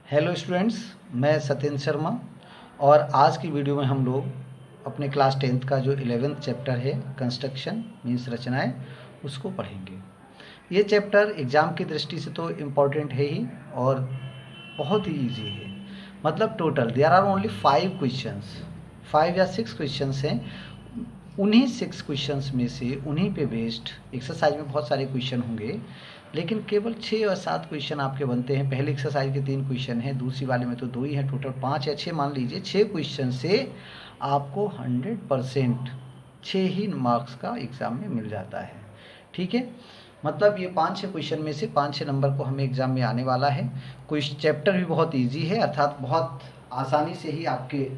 Hello students, मैं सत्येंद्र शर्मा। और आज की वीडियो में हम लोग अपने क्लास 10th का जो 11th चैप्टर है कंस्ट्रक्शन मीन्स रचनाएं, उसको पढ़ेंगे। ये चैप्टर एग्ज़ाम की दृष्टि से तो इम्पॉर्टेंट है ही और बहुत ही ईजी है। मतलब total there are only 5 questions, 5 या 6 क्वेश्चंस हैं। उन्हीं 6 क्वेश्चंस में से उन्हीं पे बेस्ड एक्सरसाइज में बहुत सारे क्वेश्चन होंगे, लेकिन केवल 6 और 7 क्वेश्चन आपके बनते हैं। पहले एक्सरसाइज के 3 क्वेश्चन हैं, दूसरी वाले में तो 2 ही हैं। टोटल 5 या 6 मान लीजिए। 6 क्वेश्चन से आपको 100% 6 ही मार्क्स का एग्ज़ाम में मिल जाता है। ठीक है, मतलब ये 5-6 क्वेश्चन में से 5-6 नंबर को हमें एग्ज़ाम में आने वाला है। क्वेश्चन चैप्टर भी बहुत ईजी है, अर्थात बहुत आसानी से ही आपके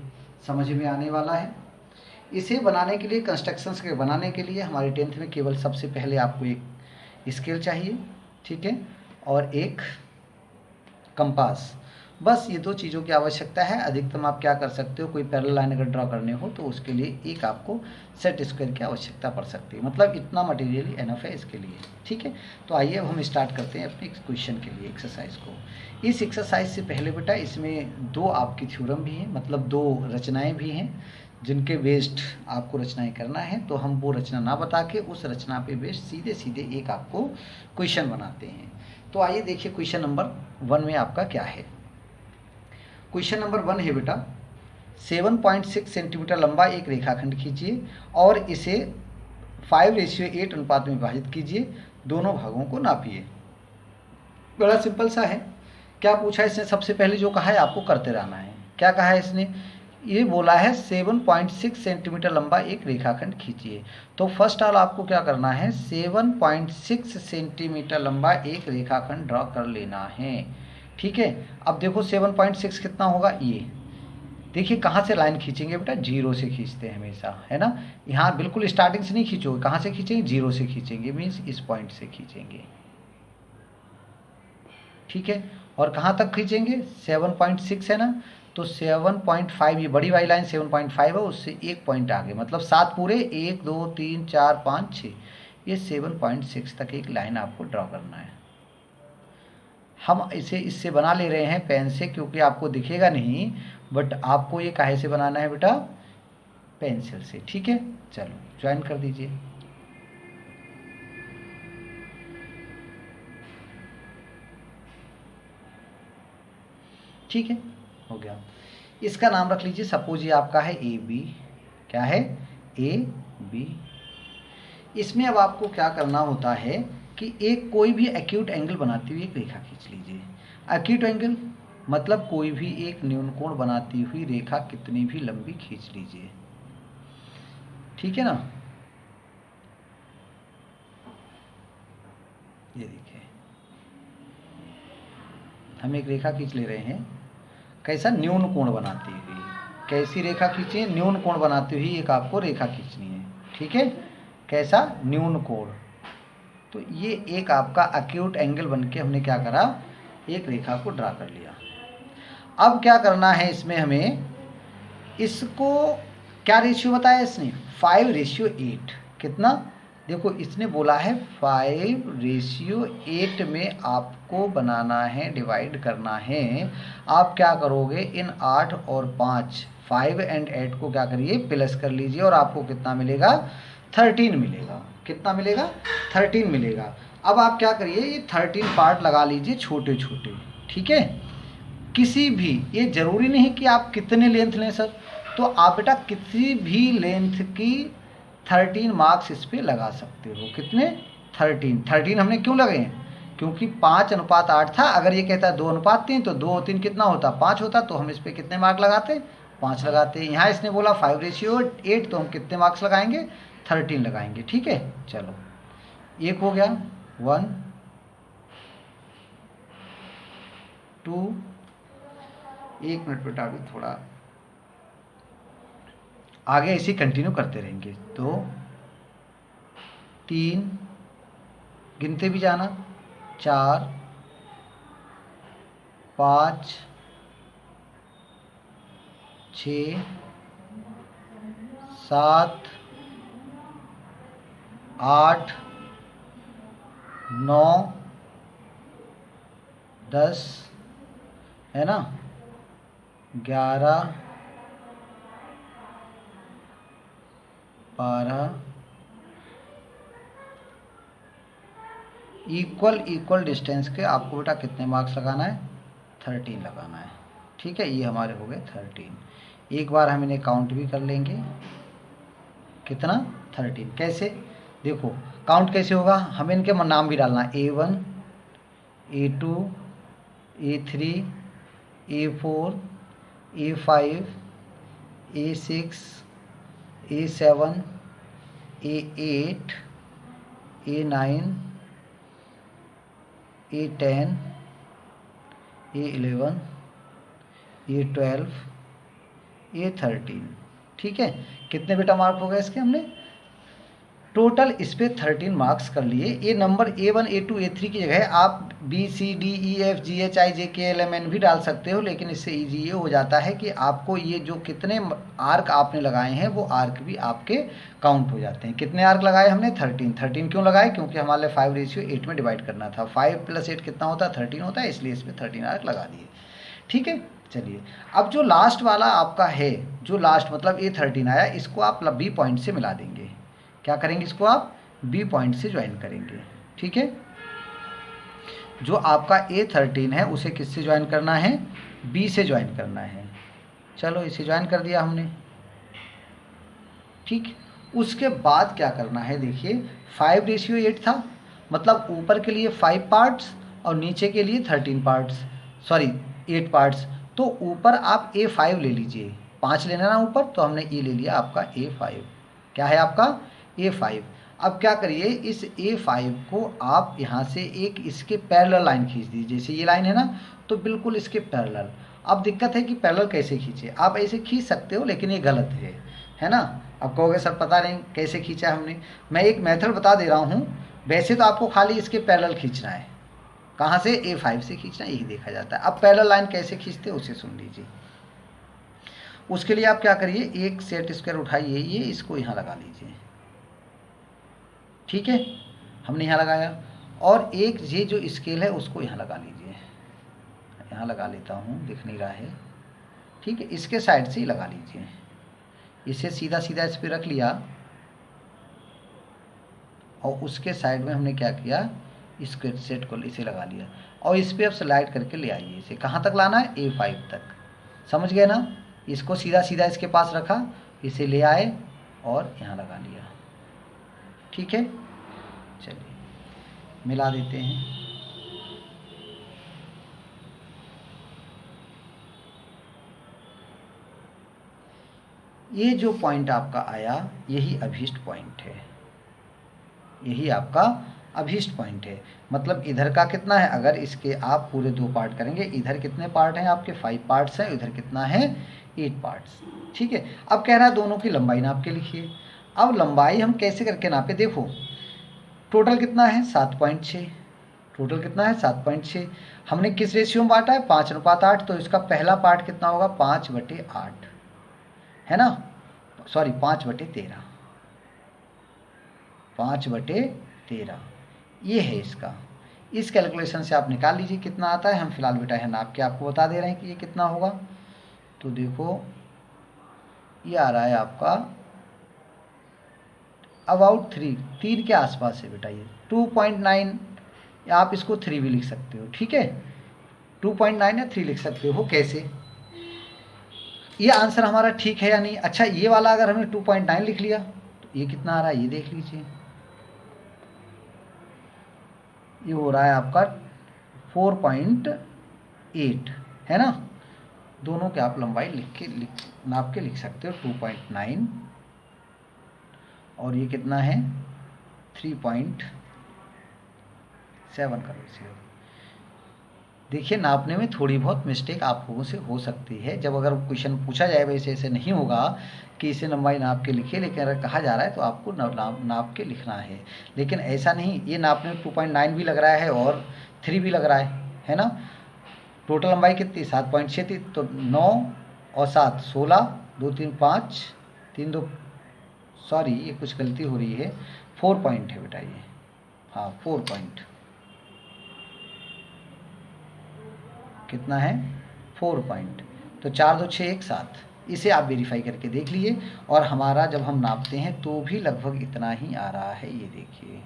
समझ में आने वाला है। इसे बनाने के लिए, कंस्ट्रक्शंस के बनाने के लिए हमारे 10th में केवल सबसे पहले आपको एक स्केल चाहिए, ठीक है, और एक कंपास। बस ये 2 चीज़ों की आवश्यकता है। अधिकतम आप क्या कर सकते हो, कोई पैरेलल लाइन अगर ड्रॉ करने हो तो उसके लिए एक आपको सेट स्क्वायर की आवश्यकता पड़ सकती है। मतलब इतना मटेरियल एनफ है इसके लिए। ठीक है, तो आइए अब हम स्टार्ट करते हैं अपने क्वेश्चन के लिए एक्सरसाइज को। इस एक्सरसाइज से पहले बेटा इसमें 2 आपकी थ्योरम भी हैं, मतलब 2 रचनाएँ भी हैं जिनके बेस्ड आपको रचनाएं करना है। तो हम वो रचना ना बता के उस रचना पे बेस्ड सीधे सीधे एक आपको क्वेश्चन बनाते हैं। तो आइए देखिए क्वेश्चन नंबर 1 में आपका क्या है। क्वेश्चन नंबर 1 है बेटा, 7.6 सेंटीमीटर लंबा एक रेखाखंड खींचिए और इसे 5:8 अनुपात में विभाजित कीजिए। दोनों भागों को नापिए। बड़ा सिंपल सा है। क्या पूछा इसने? सबसे पहले जो कहा है आपको करते रहना है। क्या कहा है इसने? ये बोला है 7.6 सेंटीमीटर लंबा एक रेखाखंड खींचिए। तो फर्स्ट ऑल आपको क्या करना है, 7.6 सेंटीमीटर लंबा एक रेखाखंड ड्रॉ कर लेना है। ठीक है, अब देखो 7.6 कितना होगा, ये देखिए कहाँ से लाइन खींचेंगे बेटा, 0 से खींचते हैं हमेशा, है ना। यहाँ बिल्कुल स्टार्टिंग से नहीं खींचोगे, कहाँ से खींचेंगे, 0 से खींचेंगे, मीन्स इस पॉइंट से खींचेंगे। ठीक है, और कहाँ तक खींचेंगे, 7.6 है ना, तो 7.5, ये बड़ी वाली लाइन 7.5 है, उससे एक पॉइंट आगे, मतलब 7 पूरे, 1 2 3 4 5 6, ये 7.6 तक एक लाइन आपको ड्रॉ करना है। हम इसे इससे बना ले रहे हैं पेन से, क्योंकि आपको दिखेगा नहीं, बट आपको ये काहे से बनाना है बेटा, पेंसिल से। ठीक है, चलो ज्वाइन कर दीजिए। ठीक है, हो गया। इसका नाम रख लीजिए, सपोज ये आपका है ए बी। क्या है, ए बी। इसमें अब आपको क्या करना होता है कि एक कोई भी एक्यूट एंगल बनाती हुई एक रेखा खींच लीजिए। एक्यूट एंगल मतलब कोई भी एक न्यून कोण बनाती हुई रेखा कितनी भी लंबी खींच लीजिए। ठीक है ना, ये देखिए हम एक रेखा खींच ले रहे हैं। कैसा, न्यून कोण बनाती हुई। कैसी रेखा खींची है, न्यून कोण बनाती हुई एक आपको रेखा खींचनी है। ठीक है, कैसा, न्यून कोण। तो ये एक आपका एक्यूट एंगल बन के हमने क्या करा, एक रेखा को ड्रा कर लिया। अब क्या करना है इसमें हमें, इसको क्या रेशियो बताया इसने, 5:8। कितना, देखो इसने बोला है 5:8 में आपको बनाना है, डिवाइड करना है। आप क्या करोगे, इन 8 और 5, 5 एंड 8 को क्या करिए, प्लस कर लीजिए और आपको कितना मिलेगा, 13 मिलेगा। कितना मिलेगा, 13 मिलेगा। अब आप क्या करिए, ये 13 पार्ट लगा लीजिए छोटे छोटे। ठीक है, किसी भी, ये जरूरी नहीं कि आप कितने लेंथ लें सर, तो आप बेटा किसी भी लेंथ की 13 मार्क्स इस पर लगा सकते हो। कितने, 13 हमने क्यों लगे हैं, क्योंकि 5:8 था। अगर ये कहता है 2:3 तो 2:3 कितना होता, 5 होता, तो हम इस पर कितने मार्क लगाते, 5 लगाते। यहाँ इसने बोला 5:8, तो हम कितने मार्क्स लगाएंगे, 13 लगाएंगे। ठीक है, चलो एक हो गया, 1 2, 1 मिनट बेटा अभी थोड़ा आगे इसी कंटिन्यू करते रहेंगे। 2 3, गिनते भी जाना, 4 5 6 7 8 9 10 है ना, 11, 12 इक्वल डिस्टेंस के आपको बेटा कितने मार्क्स लगाना है, 13 लगाना है। ठीक है, ये हमारे हो गए 13। एक बार हम इन्हें काउंट भी कर लेंगे, कितना, 13। कैसे, देखो काउंट कैसे होगा, हमें इनके नाम भी डालना है, A1, A2, A3, A4, A5, A6, A7, A8, A9, A10, A11, A12, A13। ठीक है, कितने बेटा मार्क हो गए इसके, हमने टोटल इस पे 13 मार्क्स कर लिए। ये नंबर A1, A2, A3 की जगह आप BCDEFGHIJKLMN भी डाल सकते हो, लेकिन इससे ईजी ये हो जाता है कि आपको ये जो कितने आर्क आपने लगाए हैं वो आर्क भी आपके काउंट हो जाते हैं। कितने आर्क लगाए हमने, 13 क्यों लगाए, क्योंकि हमारे 5:8 में डिवाइड करना था। 5 + 8 कितना होता है, 13 होता है, इसलिए इसमें 13 आर्क लगा दिए। ठीक है, चलिए अब जो लास्ट वाला आपका है, जो लास्ट मतलब A13 आया, इसको आप B पॉइंट से मिला देंगे। क्या करेंगे, इसको आप B पॉइंट से ज्वाइन करेंगे। ठीक है, जो आपका A13 है उसे किससे ज्वाइन करना है, B से ज्वाइन करना है। चलो इसे ज्वाइन कर दिया हमने। ठीक, उसके बाद क्या करना है, देखिए 5:8 था, मतलब ऊपर के लिए 5 पार्ट्स और नीचे के लिए 13 पार्ट्स, सॉरी 8 पार्ट्स। तो ऊपर आप A5 ले लीजिए, 5 लेना ना ऊपर, तो हमने ये ले लिया आपका A5। क्या है आपका A5। अब क्या करिए, इस A5 को आप यहाँ से एक इसके पैरेलल लाइन खींच दीजिए। जैसे ये लाइन है ना, तो बिल्कुल इसके पैरेलल। अब दिक्कत है कि पैरेलल कैसे खींचे, आप ऐसे खींच सकते हो लेकिन ये गलत है ना। अब कहोगे सर पता नहीं कैसे खींचा हमने, मैं एक मेथड बता दे रहा हूँ। वैसे तो आपको खाली इसके पैरेलल खींचना है, कहाँ से, A5 से खींचना, यही देखा जाता है। अब पैरेलल लाइन कैसे खींचते हैं उसे सुन लीजिए। उसके लिए आप क्या करिए, एक सेट स्क्वायर उठाइए, ये इसको यहाँ लगा लीजिए। ठीक है, हमने यहाँ लगाया, और एक ये जो स्केल है उसको यहाँ लगा लीजिए। यहाँ लगा लेता हूँ, दिख नहीं रहा है। ठीक है, इसके साइड से ही लगा लीजिए, इसे सीधा सीधा इस पर रख लिया, और उसके साइड में हमने क्या किया, इसके सेट को इसे लगा लिया, और इस पर अब स्लाइड करके ले आइए। इसे कहाँ तक लाना है, A5 तक। समझ गए ना, इसको सीधा सीधा इसके पास रखा, इसे ले आए और यहाँ लगा लिया। ठीक है, चलिए मिला देते हैं। ये जो पॉइंट आपका आया, यही अभीष्ट पॉइंट है, यही आपका अभीष्ट पॉइंट है। मतलब इधर का कितना है, अगर इसके आप पूरे 2 पार्ट करेंगे, इधर कितने पार्ट हैं आपके, 5 पार्ट्स हैं, इधर कितना है, 8 पार्ट्स। ठीक है, अब कह रहा है दोनों की लंबाई नाप के लिखिए। अब लंबाई हम कैसे करके नापे, देखो टोटल कितना है, 7.6। टोटल कितना है, 7.6। हमने किस रेशियो में बांटा है, 5:8। तो इसका पहला पार्ट कितना होगा, 5/8, है ना, सॉरी 5/13, 5/13 ये है इसका। इस कैलकुलेशन से आप निकाल लीजिए कितना आता है। हम फिलहाल बेटा है नाप के आपको बता दे रहे हैं कि ये कितना होगा। तो देखो ये आ रहा है आपका अबाउट 3 के आसपास है बेटा, ये 2.9, या आप इसको 3 भी लिख सकते हो। ठीक है, 2.9 या 3 लिख सकते हो। कैसे, ये आंसर हमारा ठीक है या नहीं। अच्छा, ये वाला अगर हमने 2.9 लिख लिया तो ये कितना आ रहा है, ये देख लीजिए, ये हो रहा है आपका 4.8, है ना। दोनों के आप लंबाई नाप के लिख सकते हो, 2.9 और ये कितना है 3.7 का रेशियो। देखिए नापने में थोड़ी बहुत मिस्टेक आप लोगों से हो सकती है। जब अगर क्वेश्चन पूछा जाए वैसे ऐसे नहीं होगा कि इसे लंबाई नाप के लिखिए, लेकिन अगर कहा जा रहा है तो आपको नाप के लिखना है। लेकिन ऐसा नहीं, ये नापने में 2.9 भी लग रहा है और 3 भी लग रहा है ना। टोटल लंबाई कितनी, 7.6 थी, तो 9 और 7 16, 2 3 5, 3 2, सॉरी ये कुछ गलती हो रही है, 4 पॉइंट है बेटा ये, हाँ 4 पॉइंट, कितना है 4 पॉइंट, तो 4 2 6 1 7। इसे आप वेरीफाई करके देख लीजिए। और हमारा जब हम नापते हैं तो भी लगभग इतना ही आ रहा है। ये देखिए,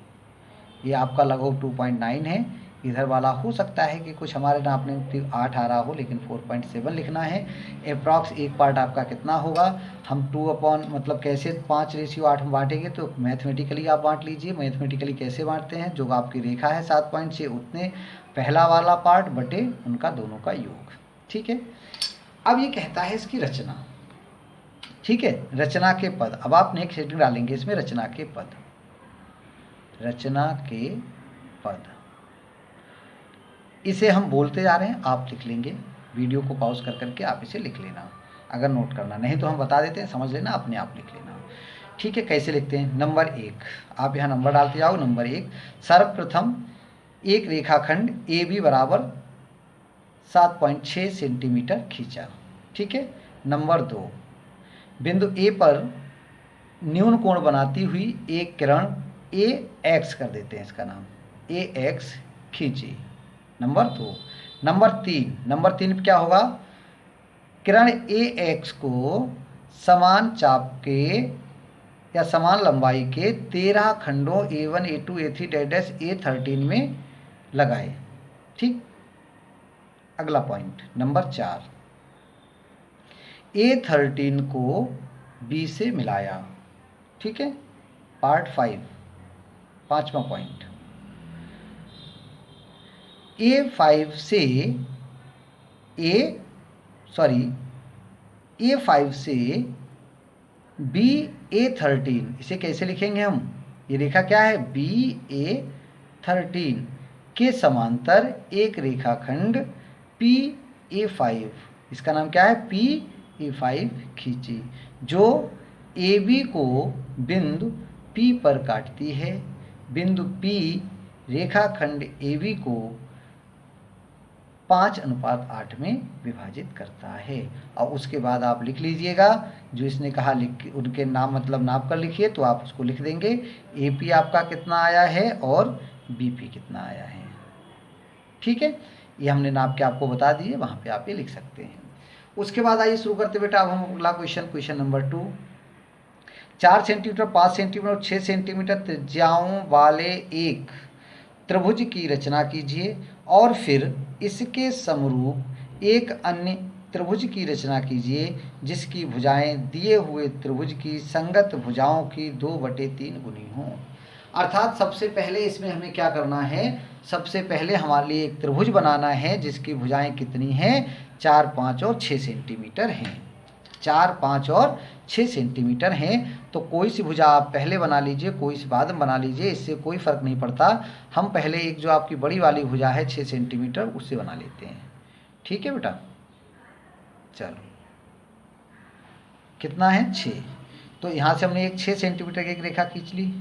ये आपका लगभग 2.9 है। इधर वाला हो सकता है कि कुछ हमारे नापने में 8 आ रहा हो, लेकिन 4.7 लिखना है। अप्रॉक्स एक पार्ट आपका कितना होगा, हम 2 अपॉन मतलब कैसे 5:8 में बांटेंगे, तो मैथमेटिकली आप बांट लीजिए। मैथमेटिकली कैसे बांटते हैं, जो आपकी रेखा है 7.6 उतने पहला वाला पार्ट बटे उनका दोनों का योग। ठीक है। अब ये कहता है इसकी रचना। ठीक है, रचना के पद। अब आप नेक्स्ट हेडिंग डालेंगे इसमें, रचना के पद। रचना के पद, इसे हम बोलते जा रहे हैं, आप लिख लेंगे। वीडियो को पॉज कर करके आप इसे लिख लेना, अगर नोट करना नहीं तो हम बता देते हैं, समझ लेना, अपने आप लिख लेना। ठीक है, कैसे लिखते हैं। नंबर 1, आप यहाँ नंबर डालते जाओ। नंबर 1, सर्वप्रथम एक रेखाखंड ए बी बराबर 7.6 सेंटीमीटर खींचा। ठीक है। नंबर 2, बिंदु ए पर न्यून कोण बनाती हुई एक किरण ए एक्स कर देते हैं, इसका नाम ए एक्स खींची। नंबर 2। नंबर तीन क्या होगा, किरण ए एक्स को समान चाप के या समान लंबाई के 13 खंडों A1 A2 A3 dash A13 में लगाए। ठीक। अगला पॉइंट नंबर 4, A13 को B से मिलाया। ठीक है। पार्ट 5, पांचवा पॉइंट, A5 से बी A13, इसे कैसे लिखेंगे हम, ये रेखा क्या है BA13 के समांतर एक रेखाखंड PA5, इसका नाम क्या है PA5 खींची, जो AB को बिंदु P पर काटती है। बिंदु P रेखाखंड AB को 5:8 में विभाजित करता है। और उसके बाद आप लिख लीजिएगा, जो इसने कहा लिख, उनके नाम मतलब नाप कर लिखिए, तो आप उसको लिख देंगे। AP आपका कितना आया है और BP कितना आया है। ठीक है, ये हमने नाप के आपको बता दिए, वहाँ पे आप ये लिख सकते हैं। उसके बाद आइए शुरू करते बेटा। अब हम अगला क्वेश्चन नंबर 2, 4 सेंटीमीटर, 5 सेंटीमीटर और 6 सेंटीमीटर त्रिज्याओं वाले एक त्रिभुज की रचना कीजिए और फिर इसके समरूप एक अन्य त्रिभुज की रचना कीजिए जिसकी भुजाएं दिए हुए त्रिभुज की संगत भुजाओं की 2/3 गुनी हों। अर्थात सबसे पहले इसमें हमें क्या करना है, सबसे पहले हमारे लिए एक त्रिभुज बनाना है जिसकी भुजाएं कितनी हैं, 4, 5 और 6 सेंटीमीटर हैं। 4, 5 और 6 सेंटीमीटर हैं। तो कोई सी भुजा आप पहले बना लीजिए, कोई सी बाद में बना लीजिए, इससे कोई फ़र्क नहीं पड़ता। हम पहले एक जो आपकी बड़ी वाली भुजा है 6 सेंटीमीटर, उससे बना लेते हैं। ठीक है बेटा, चलो कितना है 6। तो यहाँ से हमने एक 6 सेंटीमीटर की एक रेखा खींच ली।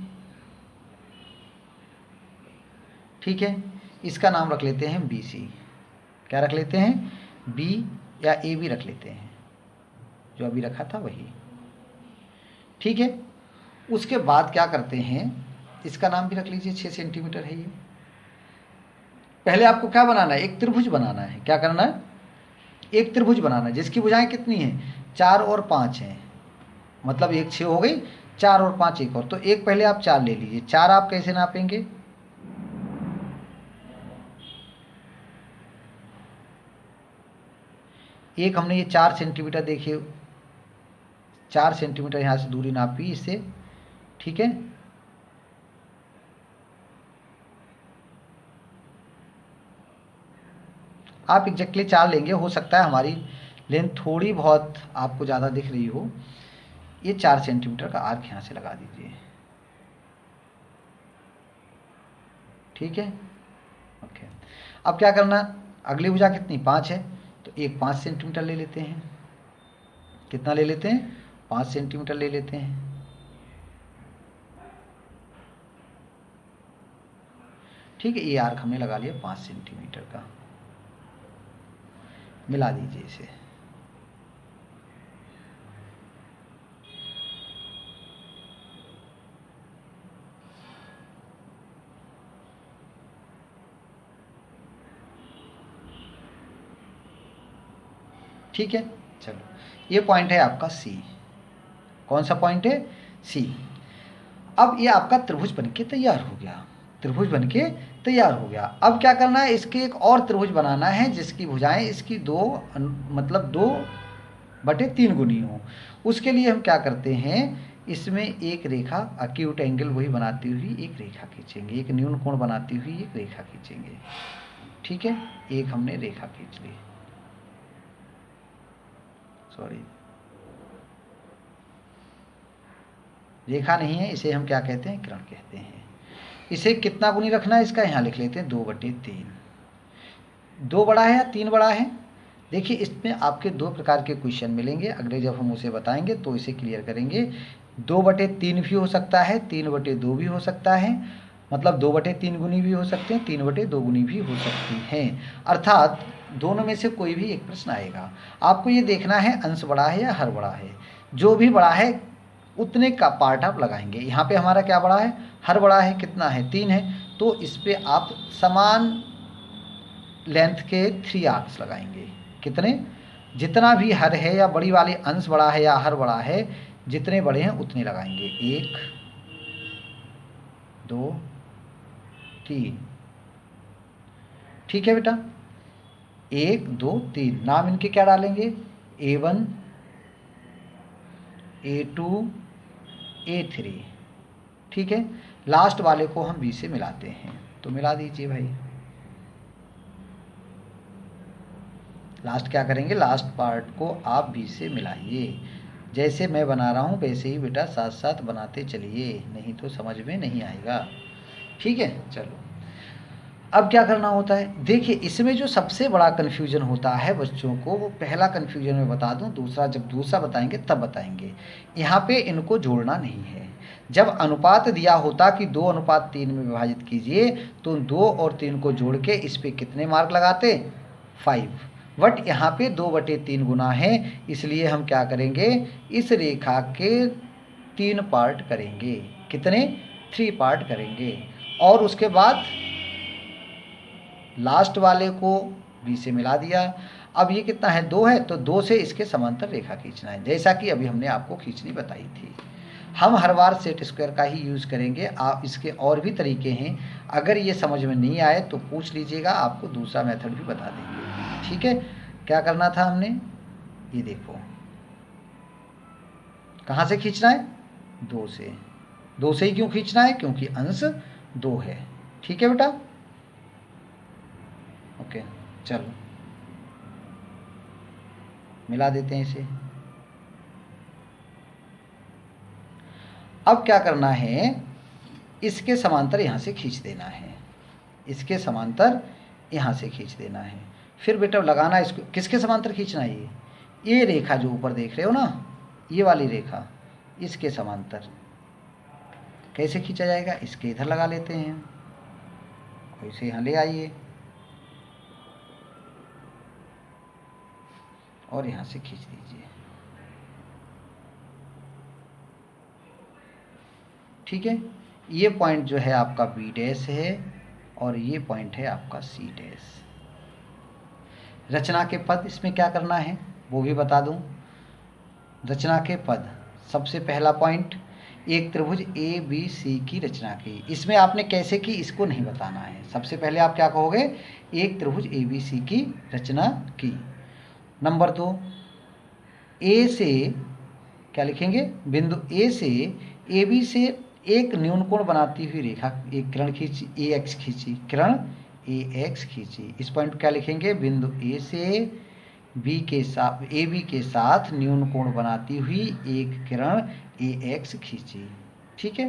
ठीक है, इसका नाम रख लेते हैं BC। क्या रख लेते हैं, B या AB रख लेते हैं, जो अभी रखा था वही। ठीक है। उसके बाद क्या करते हैं, इसका नाम भी रख लीजिए, 6 सेंटीमीटर है ये। पहले आपको क्या बनाना है, एक त्रिभुज बनाना है। क्या करना है, एक त्रिभुज बनाना है जिसकी भुजाएं कितनी हैं, 4 और 5 हैं। मतलब एक 6 हो गई, 4 और 5 एक और, तो एक पहले आप 4 ले लीजिए। 4 आप कैसे नापेंगे, एक हमने ये 4 सेंटीमीटर देखिए, 4 सेंटीमीटर यहाँ से दूरी नापी इससे। ठीक है, आप एग्जैक्टली 4 लेंगे, हो सकता है हमारी लेंथ थोड़ी बहुत आपको ज़्यादा दिख रही हो। ये 4 सेंटीमीटर का आर्क यहाँ से लगा दीजिए। ठीक है, ओके। अब क्या करना, अगली भुजा कितनी 5 है, तो एक 5 सेंटीमीटर ले लेते हैं। कितना ले लेते हैं, 5 सेंटीमीटर ले लेते हैं। ठीक है, ये आर्क हमने लगा लिया 5 सेंटीमीटर का। मिला दीजिए इसे। ठीक है, चलो ये पॉइंट है आपका सी। कौन सा पॉइंट है? सी। अब ये आपका त्रिभुज बनके तैयार हो गया, त्रिभुज बनके तैयार हो गया। अब क्या करना है, इसके एक और त्रिभुज बनाना है जिसकी भुजाएं इसकी मतलब 2/3 गुनी हो। उसके लिए हम क्या करते हैं, इसमें एक रेखा अक्यूट एंगल वही बनाती हुई एक रेखा खींचेंगे, एक न्यून कोण बनाती हुई एक रेखा खींचेंगे। ठीक है, एक हमने रेखा खींच ली, सॉरी रेखा नहीं है, इसे हम क्या कहते हैं, किरण कहते हैं। इसे कितना गुनी रखना है इसका, यहाँ लिख लेते हैं 2/3। 2 बड़ा है या 3 बड़ा है? देखिए इसमें आपके 2 प्रकार के क्वेश्चन मिलेंगे, अगले जब हम उसे बताएंगे तो इसे क्लियर करेंगे। 2/3 भी हो सकता है, 3/2 भी हो सकता है, मतलब 2/3 गुनी भी हो सकते हैं, 3/2 गुनी भी हो सकती हैं। अर्थात दोनों में से कोई भी एक प्रश्न आएगा। आपको ये देखना है अंश बड़ा है या हर बड़ा है। जो भी बड़ा है उतने का पार्ट आप लगाएंगे। यहाँ पे हमारा क्या बड़ा है, हर बड़ा है, कितना है, 3 है, तो इस पे आप समान लेंथ के 3 आर्क्स लगाएंगे। कितने? जितना भी हर है या बड़ी वाली अंश बड़ा है या हर बड़ा है, जितने बड़े हैं उतने लगाएंगे। 1 2 3। ठीक है बेटा, 1 2 3। नाम इनके क्या डालेंगे, A1 A2 A3। ठीक है, लास्ट वाले को हम B से मिलाते हैं, तो मिला दीजिए भाई। लास्ट क्या करेंगे, लास्ट पार्ट को आप B से मिलाइए। जैसे मैं बना रहा हूँ वैसे ही बेटा साथ साथ बनाते चलिए, नहीं तो समझ में नहीं आएगा। ठीक है, चलो अब क्या करना होता है, देखिए इसमें जो सबसे बड़ा कन्फ्यूजन होता है बच्चों को, वो पहला कन्फ्यूजन मैं बता दूं, दूसरा जब दूसरा बताएंगे तब बताएंगे। यहाँ पे इनको जोड़ना नहीं है। जब अनुपात दिया होता कि 2:3 में विभाजित कीजिए, तो 2 और 3 को जोड़ के इस पे कितने मार्क लगाते, 5। बट यहाँ पे 2/3 गुना है, इसलिए हम क्या करेंगे, इस रेखा के 3 पार्ट करेंगे। कितने? 3 पार्ट करेंगे। और उसके बाद लास्ट वाले को B से मिला दिया। अब ये कितना है, 2 है, तो 2 से इसके समांतर रेखा खींचना है, जैसा कि अभी हमने आपको खींचनी बताई थी। हम हर बार सेट स्क्वायर का ही यूज़ करेंगे। आप इसके और भी तरीके हैं, अगर ये समझ में नहीं आए तो पूछ लीजिएगा, आपको दूसरा मेथड भी बता देंगे। ठीक है, क्या करना था हमने, ये देखो कहाँ से खींचना है, 2 से। 2 से ही क्यों खींचना है, क्योंकि अंश 2 है। ठीक है बेटा, ओके, चलो मिला देते हैं इसे। अब क्या करना है, इसके समांतर यहाँ से खींच देना है, इसके समांतर यहाँ से खींच देना है। फिर बेटा लगाना इसको, किसके समांतर खींचना है, ये रेखा जो ऊपर देख रहे हो ना, ये वाली रेखा, इसके समांतर। कैसे खींचा जाएगा, इसके इधर लगा लेते हैं, और इसे यहाँ ले आइए और यहाँ से खींच दीजिए। ठीक है, ये पॉइंट जो है आपका B' है और ये पॉइंट है आपका C'। रचना के पद इसमें क्या करना है वो भी बता दूं। रचना के पद, सबसे पहला पॉइंट, एक त्रिभुज ABC की रचना की। इसमें आपने कैसे की इसको नहीं बताना है, सबसे पहले आप क्या कहोगे, एक त्रिभुज ABC की रचना की। नंबर 2, A से क्या लिखेंगे, बिंदु A से AB से एक न्यून कोण बनाती हुई रेखा, एक किरण खींची, AX खींची, किरण AX खींची। इस पॉइंट को क्या लिखेंगे, बिंदु A से AB के साथ न्यून कोण बनाती हुई एक किरण AX खींची। ठीक है,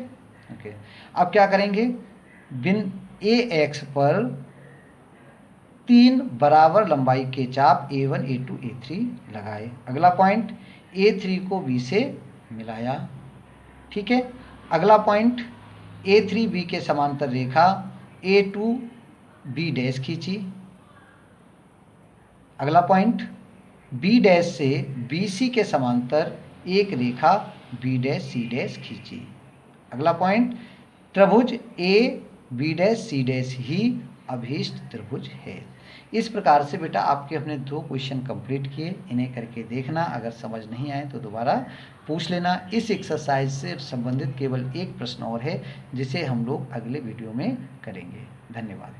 ओके। अब क्या करेंगे, बिंदु AX पर 3 बराबर लंबाई के चाप A1 A2 A3 लगाए। अगला पॉइंट, A3 को B से मिलाया। ठीक है, अगला पॉइंट, A3 B के समांतर रेखा A2 B' खींची। अगला पॉइंट, B' से BC के समांतर एक रेखा B' C' खींची। अगला पॉइंट, त्रिभुज A B' C' ही अभीष्ट त्रिभुज है। इस प्रकार से बेटा आपके अपने 2 क्वेश्चन कंप्लीट किए, इन्हें करके देखना, अगर समझ नहीं आए तो दोबारा पूछ लेना। इस एक्सरसाइज से संबंधित केवल एक प्रश्न और है जिसे हम लोग अगले वीडियो में करेंगे। धन्यवाद।